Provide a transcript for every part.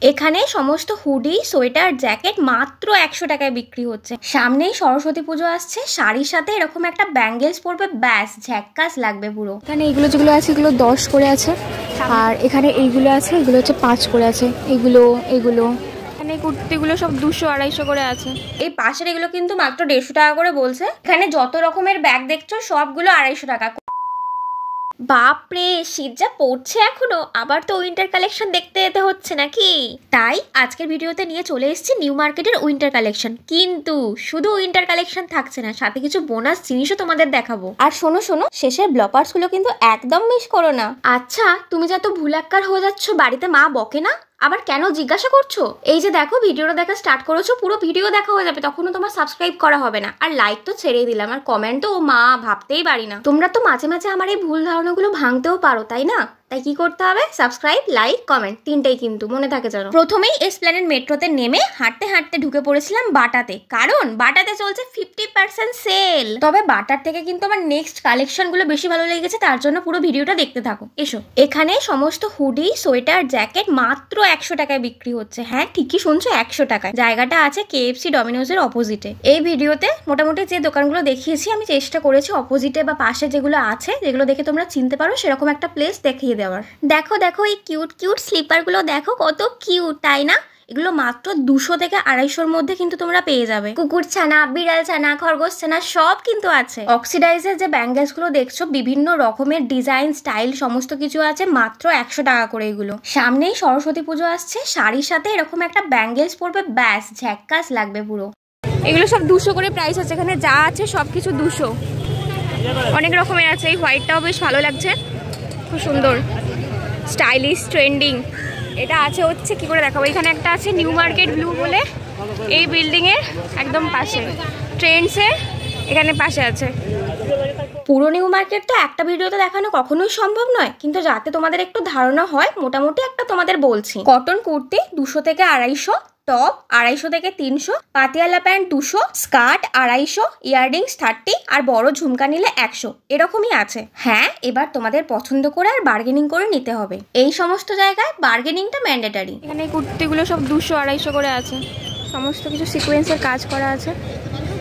এখানে সমস্ত hoodie, sweater, jacket মাত্র 100 টাকায় বিক্রি হচ্ছে। সামনেই সরস্বতী পুজো আসছে, শাড়ির সাথে এরকম একটা ব্যাঙ্গেলস পরবে, ব্যাস ঝ্যাক্কাস লাগবে পুরো। এখানে এইগুলো যেগুলো আছে এগুলো 10 করে আছে, আর এখানে এইগুলো আছে এগুলো হচ্ছে 5 করে আছে। এগুলো এখানে কুর্তিগুলো সব 200-250 করে আছে। এই পাশের এগুলো কিন্তু মাত্র 150 টাকা করে বলছে। এখানে যত রকমের ব্যাগ দেখছো সবগুলো 250 টাকা। বাপরে, শীত যা পড়ছে এখনো, আবার তো উইন্টার কালেকশন দেখতে যেতে হচ্ছে নাকি? তাই আজকের ভিডিওতে নিয়ে চলে এসেছি নিউ মার্কেটের উইন্টার কালেকশন। কিন্তু শুধু উইন্টার কালেকশন থাকছে না, সাথে কিছু বোনাস জিনিসও তোমাদের দেখাবো। আর শোনো শেষের ব্লপার্স গুলো কিন্তু একদম মিস করো না। আচ্ছা, তুমি যা তো ভুলাক্কার হয়ে যাচ্ছ, বাড়িতে মা বকে না? আবার কেন জিজ্ঞাসা করছো? এই যে দেখো, ভিডিওটা দেখা স্টার্ট করেছো, পুরো ভিডিও দেখা হয়ে যাবে, তখনও তোমার সাবস্ক্রাইব করা হবে না। আর লাইক তো ছেড়েই দিলাম, আর কমেন্ট তো মা ভাবতেই পারি না। তোমরা তো মাঝে মাঝে আমার এই ভুল ধারণাগুলো ভাঙতেও পারো, তাই না? তাই কি করতে হবে? সাবস্ক্রাইব, লাইক, কমেন্ট, তিনটাই কিন্তু মনে থাকে যেন। প্রথমেই এসপ্ল্যানেড মেট্রোতে নেমে হাঁটতে হাঁটতে ঢুকে পড়েছিলাম বাটাতে, কারণ বাটাতে চলছে 50% সেল। তবে বাটার থেকে কিন্তু আমার নেক্সট কালেকশন গুলো বেশি ভালো লেগেছে, তার জন্য পুরো ভিডিওটা দেখতে থাকো। এসো, এখানে সমস্ত হুডি, সোয়েটার, জ্যাকেট মাত্র 100 টাকায় বিক্রি হচ্ছে। হ্যাঁ, ঠিকই শুনছো, 100 টাকায়। জায়গাটা আছে KFC ডমিনোজের অপোজিটে। এই ভিডিওতে মোটামুটি যে দোকানগুলো দেখিয়েছি আমি চেষ্টা করেছি অপোজিটে বা পাশে যেগুলো আছে, যেগুলো দেখে তোমরা চিনতে পারো সেরকম একটা প্লেস দেখিয়ে দেওয়ার। দেখো এই কিউট স্লিপার গুলো দেখো, কত কিউট, তাই না? এগুলো মাত্র 200 থেকে 250-র মধ্যে কিন্তু তোমরা পেয়ে যাবে। কুকুর ছানা, বিড়াল ছানা, খরগোশ ছানা সব কিন্তু আছে। অক্সিডাইজের যে ব্যাঙ্গেলস গুলো দেখছো, বিভিন্ন রকমের ডিজাইন, স্টাইল সমস্ত কিছু আছে, মাত্র 100 টাকা করে এগুলো। সামনেই সরস্বতী পুজো আসছে, শাড়ির সাথে এরকম একটা ব্যাঙ্গেলস পরবে, ব্যাস ঝ্যাক্কাস লাগবে পুরো। এগুলো সব 200 করে প্রাইস আছে। এখানে যা আছে সবকিছু 200। অনেক রকমের আছে। এই হোয়াইটটাও বেশ ভালো লাগছে, খুব সুন্দর, স্টাইলিশ, ট্রেন্ডিং। এটা আছে হচ্ছে কি করে দেখাবো, এখানে একটা আছে নিউ মার্কেট ব্লু বলে, এই বিল্ডিং এর একদম পাশে, ট্রেন্ডসের এখানে পাশে আছে। পুরো নিউ মার্কেট তো একটা ভিডিওতে দেখানো কখনোই সম্ভব নয়, কিন্তু যাতে তোমাদের একটু ধারণা হয় মোটামুটি একটা তোমাদের বলছি। কটন কুর্তি 200 থেকে 250, টপ 250 থেকে 300, পাতিয়ালা প্যান্ট 200, স্কার্ট 250, ইয়াররিংস 30, আর বড় ঝুমকা নিলে 100, এরকমই আছে। হ্যাঁ, এবার তোমাদের পছন্দ করে আর বার্গেনিং করে নিতে হবে। এই সমস্ত জায়গায় বার্গেনিংটা ম্যান্ডেটারি। এখানে কুর্তিগুলো সব 200-250 করে আছে, সমস্ত কিছু সিকোয়েন্সের কাজ করা আছে।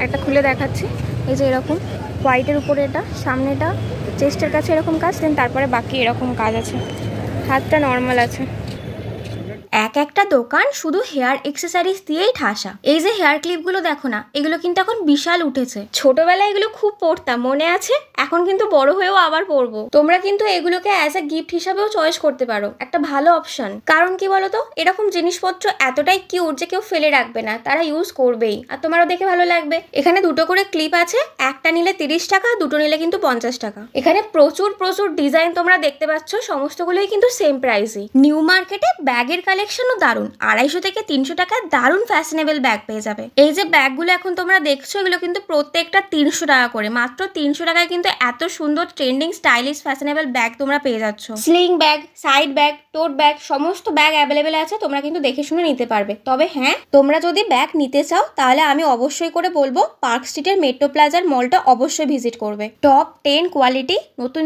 একটা খুলে দেখাচ্ছি, এই যে এরকম হোয়াইটের উপরে, এটা সামনেটা চেস্টের কাছে এরকম কাজ, দেন তারপরে বাকি এরকম কাজ আছে, হাতটা নর্মাল আছে। একটা দোকান শুধু হেয়ার এক্সেসরিজ দিয়েই ঠাসা। এই যে হেয়ার ক্লিপগুলো দেখো না, এগুলো কিন্তু এখন বিশাল উঠেছে। ছোটবেলায় এগুলো খুব পরতাম, মনে আছে? এখন কিন্তু বড় হয়েও আবার পরবো। তোমরা কিন্তু এগুলোকে অ্যাজ এ গিফট হিসাবেও চয়েস করতে পারো, একটা ভালো অপশন। কারণ কি বলতো, এরকম জিনিসপত্র এতটাই কিউট যে কেউ ফেলে রাখবে না, তারা ইউজ করবেই, আর তোমারও দেখে ভালো লাগবে। এখানে 2টো করে ক্লিপ আছে, একটা নিলে 30 টাকা, 2টো নিলে কিন্তু 50 টাকা। এখানে প্রচুর ডিজাইন তোমরা দেখতে পাচ্ছ, সমস্তগুলোই কিন্তু সেম প্রাইসই। নিউ মার্কেটে ব্যাগের কালেকশনও দারুণ, 250 থেকে 300 টাকায় দারুণ ফ্যাশনেবল ব্যাগ পেয়ে যাবে। এই যে ব্যাগগুলো এখন তোমরা দেখছো, এগুলো কিন্তু প্রত্যেকটা 300 টাকা করে। মাত্র 300 টাকায় কিন্তু এত সুন্দর ট্রেন্ডিং, স্টাইলিশ, ফ্যাশনেবল ব্যাগ তোমরা পেয়ে যাচ্ছ। স্লিং ব্যাগ, সাইড ব্যাগ, টোট ব্যাগ, সমস্ত ব্যাগ অ্যাভেলেবেল আছে, তোমরা কিন্তু দেখে শুনে নিতে পারবে। তবে হ্যাঁ, তোমরা যদি ব্যাগ নিতে চাও তাহলে আমি অবশ্যই করে বলবো পার্ক স্ট্রিটের মেট্রো প্লাজার মলটা অবশ্যই ভিজিট করবে। টপ 10 কোয়ালিটি,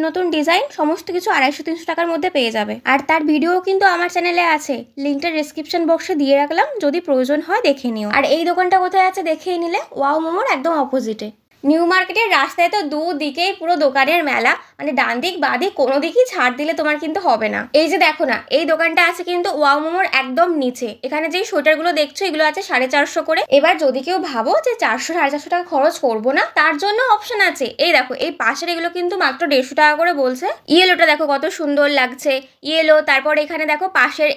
নতুন ডিজাইন, সমস্ত কিছু 250-300 টাকার মধ্যে পেয়ে যাবে। আর তার ভিডিও কিন্তু আমার চ্যানেলে আছে, লিঙ্কটা ডেসক্রিপশন বক্সে দিয়ে রাখলাম, যদি প্রয়োজন হয় দেখে নিও। আর এই দোকানটা কোথায় আছে দেখেই নিলে, ওয়াও মোমোর একদম অপোজিটে। নিউ মার্কেটের রাস্তায় তো দুদিকেই পুরো দোকানের মেলা, মানে ডান দিক বাঁ দিক কোনো দিকই ছাড় দিলে তোমার কিন্তু হবে না। এই যে দেখো না, এই দোকানটা আছে কিন্তু ওয়াও মোমোর একদম নিচে। এখানে যে সোয়েটারগুলো দেখছো এগুলো আছে 450 করে। এবার যদি কেউ ভাবো যে 400-450 টাকা খরচ করবো না, তার জন্য অপশন আছে। এই দেখো, এই পাশের এগুলো কিন্তু মাত্র 150 টাকা করে বলছে। ইয়েলোটা দেখো কত সুন্দর লাগছে, ইয়েলো। তারপর এখানে দেখো পাশের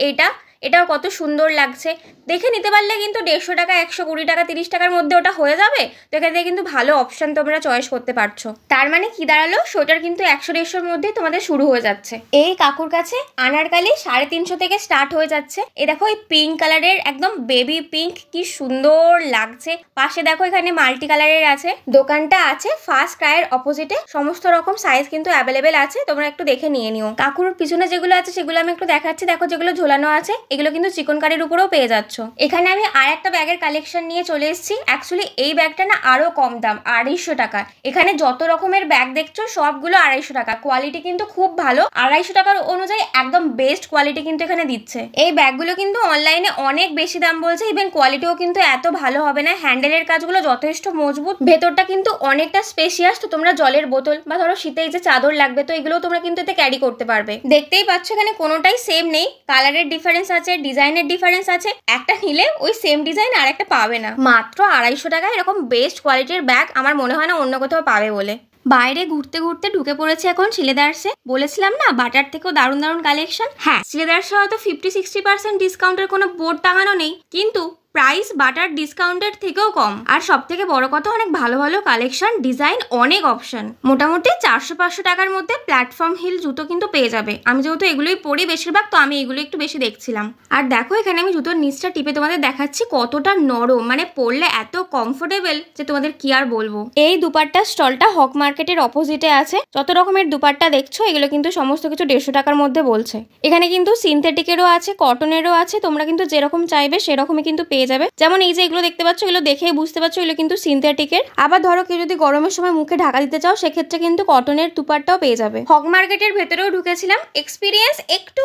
এটাও কত সুন্দর লাগছে। দেখে নিতে পারলে কিন্তু 150 টাকা, 120 টাকা, 30 টাকার মধ্যে ওটা হয়ে যাবে। তো এখান থেকে কিন্তু ভালো অপশন তোমরা চয়েস করতে পারছো। তার মানে কি দাঁড়ালো, সোয়েটার কিন্তু 100-150-র মধ্যেই তোমাদের শুরু হয়ে যাচ্ছে। এই কাকুর কাছে আনারকালি 350 থেকে স্টার্ট হয়ে যাচ্ছে। এই দেখো, এই পিঙ্ক কালারের, একদম বেবি পিঙ্ক, কি সুন্দর লাগছে। পাশে দেখো এখানে মাল্টি কালারের আছে। দোকানটা আছে ফার্স্ট ক্রাইয়ের অপোজিটে। সমস্ত রকম সাইজ কিন্তু অ্যাভেলেবেল আছে, তোমরা একটু দেখে নিয়ে নিও। কাকুর পিছনে যেগুলো আছে সেগুলো আমি একটু দেখাচ্ছি। দেখো যেগুলো ঝোলানো আছে, এগুলো কিন্তু চিকনকারির উপরেও পেয়ে যাচ্ছ। এখানে আমি আর একটা ব্যাগের কালেকশন নিয়ে চলে এসেছি। অ্যাকচুয়ালি এই ব্যাগটা না আরো কম দাম, 250 টাকা। এখানে যত রকমের ব্যাগ দেখছো সবগুলো 250 টাকা। কোয়ালিটি কিন্তু খুব ভালো, 250 টাকার অনুযায়ী একদম বেস্ট কোয়ালিটি কিন্তু এখানে দিচ্ছে। এই ব্যাগগুলো কিন্তু অনলাইনে অনেক বেশি দাম বলছে, ইভেন কোয়ালিটিও কিন্তু এত ভালো হবে না। হ্যান্ডেলের কাজগুলো যথেষ্ট মজবুত, ভেতরটা কিন্তু অনেকটা স্পেশিয়াস। তো তোমরা জলের বোতল বা ধরো শীতে যে চাদর লাগবে তো এগুলো তোমরা কিন্তু এতে ক্যারি করতে পারবে। দেখতেই পাচ্ছ এখানে কোনোটাই সেম নেই, কালারের ডিফারেন্স আছে, ডিজাইনের ডিফারেন্স আছে। একটা নিলে ওই সেম ডিজাইন আর একটা পাবে না। মাত্র 250 টাকায় এরকম বেস্ট কোয়ালিটির ব্যাগ আমার মনে হয় না অন্য কোথাও পাবে বলে। বাইরে ঘুরতে ঘুরতে ঢুকে পড়েছে এখন সিলেদার্সে। বলেছিলাম না বাটার থেকেও দারুণ দারুণ কালেকশন। হ্যাঁ, সিলেদার্সে হয়তো 50-60% ডিসকাউন্টের কোনো বোর্ড টাঙানো নেই, কিন্তু প্রাইস বাটার ডিসকাউন্টের থেকেও কম। আর সব থেকে বড় কথা, অনেক ভালো ভালো কালেকশন, ডিজাইন, অনেক অপশন। মোটামুটি 400-500 টাকার মধ্যে প্ল্যাটফর্ম হিল জুতো কিন্তু পেয়ে যাবে। আমি যেহেতু এগুলোই পরি বেশিরভাগ, তো আমি এগুলো একটু বেশি দেখছিলাম। আর দেখো এখানে আমি জুতোর নিচটা টিপে তোমাদের দেখাচ্ছি কতটা নরম, মানে পরলে এত কমফোর্টেবল যে তোমাদের কি আর বলবো। এই দুপাট্টার স্টলটা হক মার্কেটের অপোজিটে আছে। যত রকমের দুপাট্টা দেখছো এগুলো কিন্তু সমস্ত কিছু 150 টাকার মধ্যে বলছে। এখানে কিন্তু সিনথেটিকেরও আছে, কটনেরও আছে। তোমরা কিন্তু যেরকম চাইবে সেরকমই কিন্তু পেয়ে যাবে। যেমন এই যে এগুলো দেখতে পাচ্ছ, এগুলো দেখেই বুঝতে পারছো এগুলো কিন্তু সিনথেটিকের। আবার ধরো কেউ যদি গরমের সময় মুখে ঢাকা দিতে চাও সেক্ষেত্রে কিন্তু কটনের দুপাট্টাও পেয়ে যাবে। হক মার্কেটের ভেতরেও ঢুকেছিলাম, এক্সপিরিয়েন্স একটু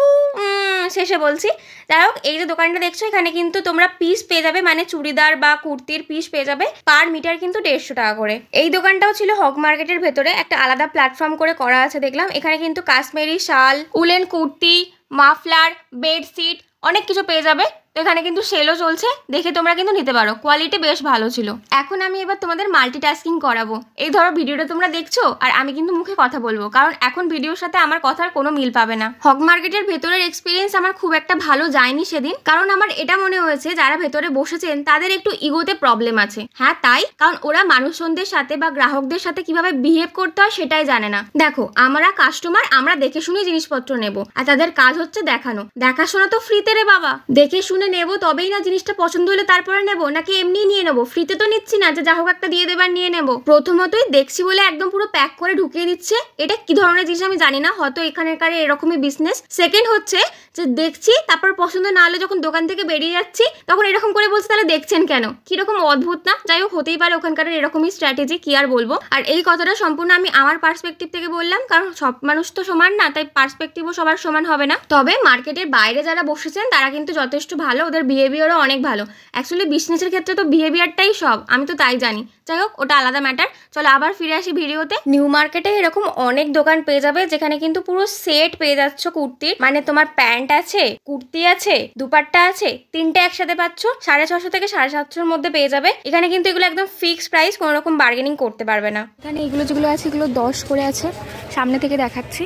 শেষে বলছি। যাই হোক, এই যে দোকানটা দেখছো এখানে কিন্তু তোমরা পিস পেয়ে যাবে, মানে চুড়িদার বা কুর্তির পিস পেয়ে যাবে। পার মিটার কিন্তু 150 টাকা করে। এই দোকানটাও ছিল হক মার্কেটের ভেতরে, একটা আলাদা প্ল্যাটফর্ম করে করা আছে দেখলাম। এখানে কিন্তু কাশ্মীরি শাল, উলেন কুর্তি, মাফলার, বেডশিট অনেক কিছু পেয়ে যাবে। তো এখানে কিন্তু সেলও চলছে, দেখে তোমরা কিন্তু নিতে পারো। কোয়ালিটি বেশ ভালো ছিল। এখন আমি এবার তোমাদের মাল্টিটাস্কিং করাবো। এই ধরো ভিডিওটা তোমরা দেখছো আর আমি কিন্তু মুখে কথা বলবো, কারণ এখন ভিডিওর সাথে আমার কথার কোনো মিল পাবে না। হক মার্কেটের ভেতরের এক্সপিরিয়েন্স আমার খুব একটা ভালো যায়নি সেদিন, কারণ আমার এটা মনে হয়েছে যারা ভেতরে বসেছেন তাদের একটু ইগোতে প্রবলেম আছে। হ্যাঁ তাই, কারণ ওরা মানুষজনদের সাথে বা গ্রাহকদের সাথে কিভাবে বিহেভ করতে হয় সেটাই জানে না। দেখো আমরা কাস্টমার, আমরা দেখে শুনে জিনিসপত্র নেব, আর তাদের কাজ হচ্ছে দেখানো। দেখাশোনা তো ফ্রিতে রে বাবা, দেখে শুনে নেবো তবেই না জিনিসটা পছন্দ হলে তারপরে নেবো, নাকি এমনি নিয়ে নেবো? ফ্রিতে তো নিচ্ছি না যে যা হোক একটা দিয়ে দেবার নিয়ে নেবো। প্রথমতই দেখছি বলে একদম পুরো প্যাক করে ঢুকিয়ে দিচ্ছে, এটা কি ধরনের জিনিস আমি জানি না, হয়তো এখানকার এরকমই বিজনেস। সেকেন্ড হচ্ছে যে দেখছি তারপর পছন্দ না হলে যখন দোকান থেকে বেরিয়ে যাচ্ছি তখন এরকম করে বলছে তাহলে দেখছেন কেন? কিরকম অদ্ভুত না? যাই হোক, হতেই পারে ওখানকার এরকমই স্ট্র্যাটেজি, কি আর বলবো। আর এই কথাটা সম্পূর্ণ আমি আমার পার্সপেক্টিভ থেকে বললাম, কারণ সব মানুষ তো সমান না, তাই পার্সপেক্টিভও সবার সমান হবে না। তবে মার্কেটের বাইরে যারা বসেছেন তারা কিন্তু যথেষ্ট ভালো, ওদের বিহেভিয়ারও অনেক ভালো। অ্যাকচুয়ালি বিজনেসের ক্ষেত্রে তো বিহেভিয়ারটাই সব, আমি তো তাই জানি। যাই হোক, ওটা আলাদা ম্যাটার। চলো আবার ফিরে আসি ভিডিওতে। নিউ মার্কেটে এরকম অনেক দোকান পেয়ে যাবে যেখানে কিন্তু পুরো সেট পেয়ে যাচ্ছ কুর্তির, মানে তোমার প্যান্ট আছে, কুর্তি আছে, দুপাট্টা আছে, তিনটে একসাথে পাচ্ছ 650 থেকে 750 মধ্যে পেয়ে যাবে। এখানে কিন্তু এগুলো একদম ফিক্সড প্রাইস, কোনো রকম বার্গেনিং করতে পারবে না। এখানে এগুলো যেগুলো আছে এগুলো 10 করে আছে, সামনে থেকে দেখাচ্ছি।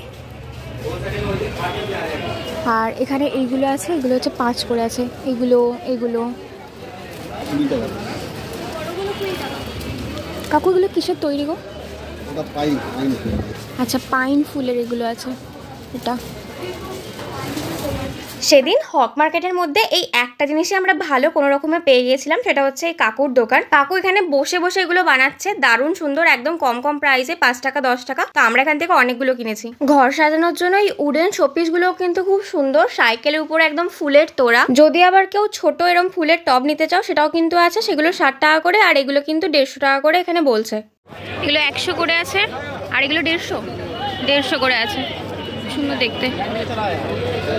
আর এখানে এইগুলো আছে, এগুলো হচ্ছে 5 করে আছে। এগুলো কাকু এগুলো কিসের তৈরি গো? আচ্ছা, পাইন ফুলের এগুলো আছে। এটা সেদিন হক মার্কেটের মধ্যে এই একটা জিনিসই আমরা ভালো কোনো রকমে পেয়ে গিয়েছিলাম, সেটা হচ্ছে এই কাকুর দোকান। কাকু এখানে বসে বসে এগুলো বানাচ্ছে, দারুণ সুন্দর, একদম কম কম প্রাইসে, 5 টাকা 10 টাকা। তো আমরা এখান থেকে অনেকগুলো কিনেছি। ঘর সাজানোর জন্য এই উডেন শোপিস গুলো কিন্তু খুব সুন্দর, সাইকেলের উপরে একদম ফুলের তোড়া। যদি আবার কেউ ছোট এরকম ফুলের টব নিতে চাও সেটাও কিন্তু আছে, সেগুলো 60 টাকা করে, আর এগুলো কিন্তু 150 টাকা করে এখানে বলছে। এগুলো 100 করে আছে, আর এগুলো 150 করে আছে। সুন্দর দেখতে,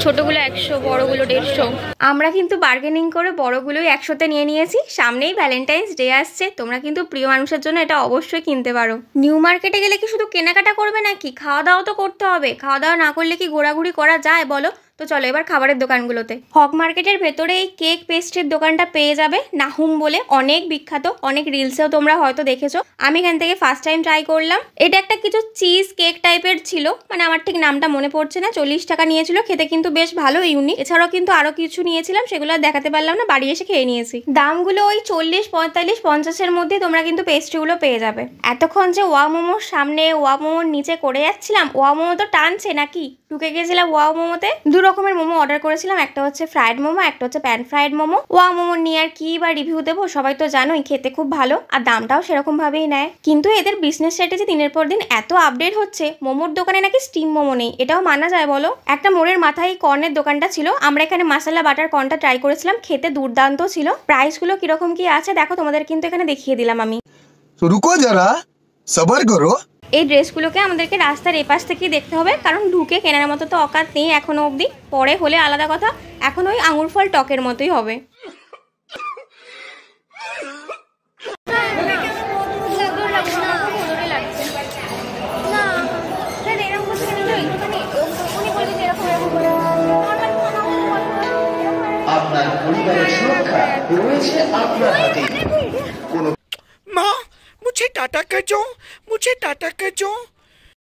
ছোটগুলো 100, বড়গুলো 150। আমরা কিন্তু বার্গেনিং করে বড়গুলোই 100-তে নিয়ে নিয়েছি। সামনেই ভ্যালেন্টাইন্স ডে আসছে, তোমরা কিন্তু প্রিয় মানুষের জন্য এটা অবশ্যই কিনতে পারো। নিউ মার্কেটে গেলে কি শুধু কেনাকাটা করবে নাকি? খাওয়া দাওয়া তো করতে হবে। খাওয়া দাওয়া না করলে কি ঘোরাঘুরি করা যায় বলো? তো চলো এবার খাবারের দোকানগুলোতে। হক মার্কেটের ভেতরে এই কেক পেস্ট্রির দোকানটা পেয়ে যাবে, নাহুম বলে, অনেক বিখ্যাত, অনেক রিলসেও তোমরা হয়তো দেখেছো। আমি এখান থেকে ফার্স্ট টাইম ট্রাই করলাম। এটা একটা কিছু চিজ কেক টাইপের ছিল, মানে আমার ঠিক নামটা মনে পড়ছে না। 40 টাকা নিয়েছিল, খেতে কিন্তু বেশ ভালো, ইউনিক। এছাড়াও কিন্তু আরো কিছু নিয়েছিলাম, সেগুলো দেখাতে পারলাম না, বাড়ি এসে খেয়ে নিয়েছি। দামগুলো ওই 40, 45, 50-এর মধ্যে তোমরা কিন্তু পেস্ট্রিগুলো পেয়ে যাবে। এতক্ষণ যে ওয়া মোমোর সামনে, ওয়া মোমোর নিচে করে যাচ্ছিলাম, ওয়া মোমো তো টানছে নাকি? ঢুকে গেছিলাম ওয়া মোমোতে। দূর রকমের মোমো অর্ডার করেছিলাম, একটা হচ্ছে ফ্রাইড মোমো, একটা হচ্ছে প্যান ফ্রাইড মোমো। ওয়া মোমো নিয়ে আর কি বা রিভিউ দেবো, সবাই তো জানোই খেতে খুব ভালো আর দামটাও সেরকম ভাবেই নেয়। কিন্তু এদের বিজনেস স্ট্র্যাটেজি দিনের পর দিন এত আপডেট হচ্ছে, মোমোর দোকানে নাকি স্টিম মোমো নেই, এটাও মানা যায় বলো? একটা মোড়ের মাথায় এই কর্নের দোকানটা ছিল, আমরা এখানে মাসালা বাটার কর্নটা ট্রাই করেছিলাম, খেতে দুর্দান্ত ছিল। প্রাইস গুলো কিরকম কি আছে দেখো, তোমাদের কিন্তু এখানে দেখিয়ে দিলাম আমি। রুকো যারা, সবার করো। এই ড্রেসগুলোকে আমাদেরকে রাস্তার এপাশ থেকেই দেখতে হবে, কারণ ঢুকে কেনার মতো তো অকাত নেই এখনো অবধি। পরে হলে আলাদা কথা, এখন ওই আঙুর ফল টকের মতোই হবে। আপনার পরিবারের সুরক্ষা রয়েছে আপনার হাতে। माँ मुझे टाटा कर दो, मुझे टाटा कर दो।